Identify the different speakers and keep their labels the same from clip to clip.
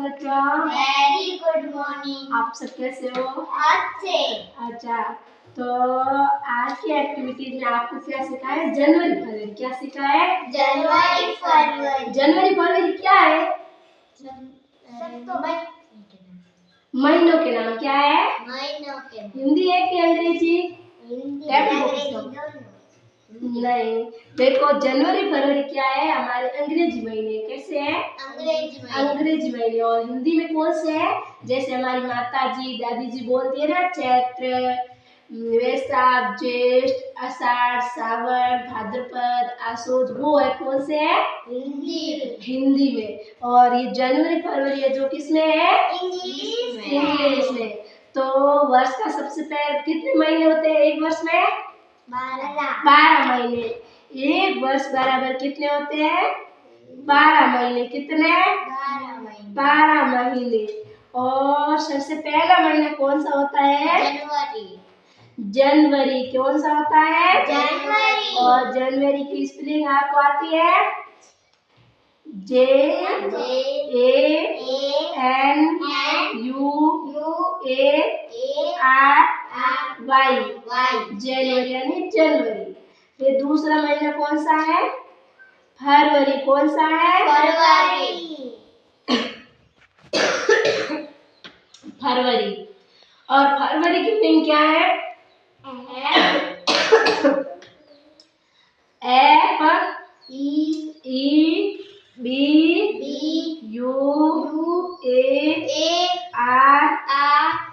Speaker 1: बच्चों?
Speaker 2: Very good morning.
Speaker 1: आप सब कैसे हो?
Speaker 2: अच्छे।
Speaker 1: अच्छा, तो आज की एक्टिविटी में आपको क्या सिखाया है? जनवरी फरवरी। क्या सिखाया है?
Speaker 2: जनवरी फरवरी।
Speaker 1: जनवरी फरवरी क्या है? महीनों के नाम क्या है?
Speaker 2: महीनों के नाम।
Speaker 1: हिंदी है कि अंग्रेजी? नहीं, देखो जनवरी फरवरी क्या है? हमारे अंग्रेजी महीने। कैसे है? अंग्रेजी महीने। और हिंदी में कौन से है? जैसे हमारी माता जी दादी जी बोलती है ना, चैत्र, वैशाख, ज्येष्ठ, आषाढ़, श्रावण, भाद्रपद, आश्विन, वो है कौन से है? हिंदी में। और ये जनवरी फरवरी है जो किसमें है? इंग्लिश में। तो वर्ष का सबसे पहले कितने महीने होते हैं एक वर्ष में? 12 महीने। एक वर्ष बराबर कितने होते हैं? 12 महीने। कितने? 12 महीने। और सबसे पहला महीना कौन सा होता है? जनवरी। कौन सा होता है?
Speaker 2: जनवरी।
Speaker 1: और जनवरी की स्पेलिंग आपको आती है? JANUARY। जनवरी यानी जनवरी। फिर दूसरा महीना कौन सा है? फरवरी। कौन सा है? फरवरी। और फरवरी की मीनिंग क्या है?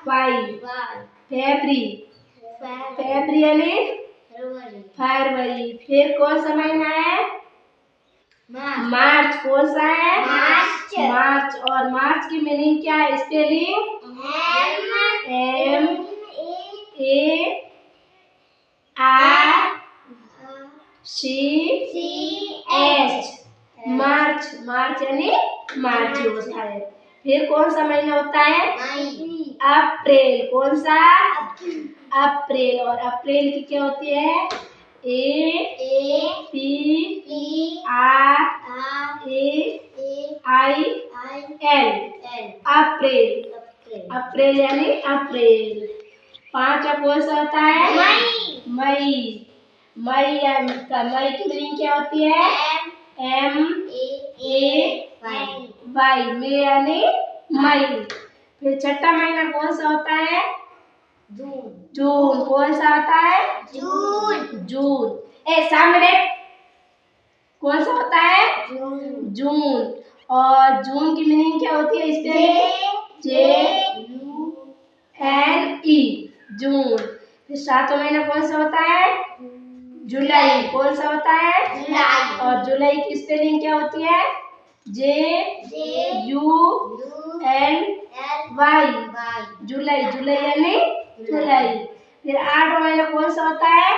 Speaker 1: FEBRUARY। फेब्रुअरी यानी फरवरी। फिर कौन सा महीना है? मार्च। कौन सा है? मार्च। और मार्च की मीनिंग क्या है? Spelling MARCH। मार्च। मार्च यानी मार्च होता है। फिर कौन सा महीना होता है? अप्रैल। कौन सा? अप्रैल। और अप्रैल की क्या होती है? APRIL। अप्रैल। अप्रैल यानी अप्रैल। पांचवा कौन सा होता है? मई। मई की मीनिंग क्या होती है? MAY। मई यानी मई। फिर छठा महीना कौन सा होता है? जून। कौन सा होता है? जून। सामने कौन सा होता है? जून। और जून की मीनिंग क्या होती है? इसमें JUNE। जून। फिर सातवां महीना कौन सा होता है? जुलाई। कौन सा होता है? और जुलाई की स्पेलिंग क्या होती है? JULY। जुलाई। जुलाई यानी जुलाई। फिर आठवां महीना कौन सा होता है?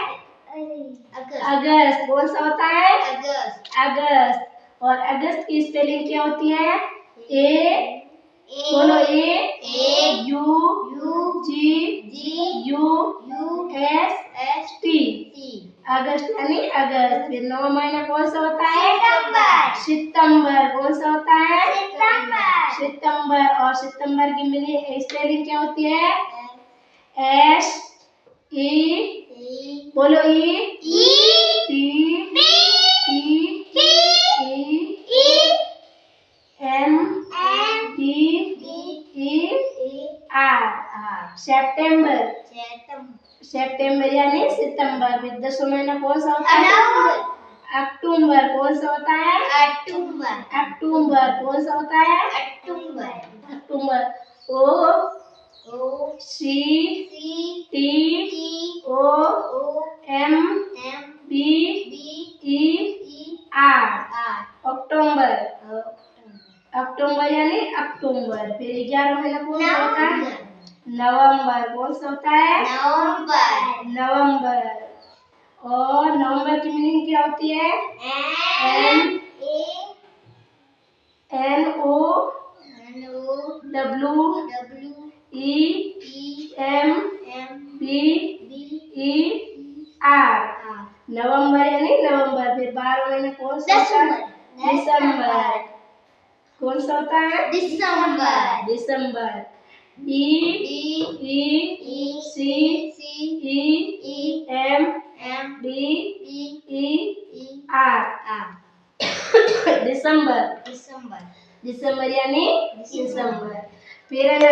Speaker 1: अगस्त। कौन सा होता है? अगस्त। और अगस्त की स्पेलिंग क्या होती है? बोलो AUGUST। अगस्त यानी अगस्त। फिर नौवां महीना कौन सा होता है? सितंबर। कौन सा होता है? सितंबर। और सितंबर की मीनिंग स्पेलिंग क्या होती है? बोलो सेप्टेम्बर। सेप्टेम्बर यानी सितंबर। फिर 10वां महीना कौन सा होता है? अक्टूबर। कौन सा होता है? अक्टूबर। कौन सा होता है? अक्टूबर। अक्टूबर। अक्टूबर यानी अक्टूबर। फिर 11वां महीना कौन सा होता है? नवंबर। कौन सा होता है? नवंबर। और नवंबर की मीनिंग क्या होती है? NOWEMBER। नवंबर यानी नवंबर। फिर 12वां महीना कौन सा होता है? दिसंबर। कौन सा होता का है
Speaker 2: दिसंबर
Speaker 1: दिसंबर E E C E M D E R दिसंबर
Speaker 2: दिसंबर
Speaker 1: दिसंबर यानी दिसंबर फिर है ना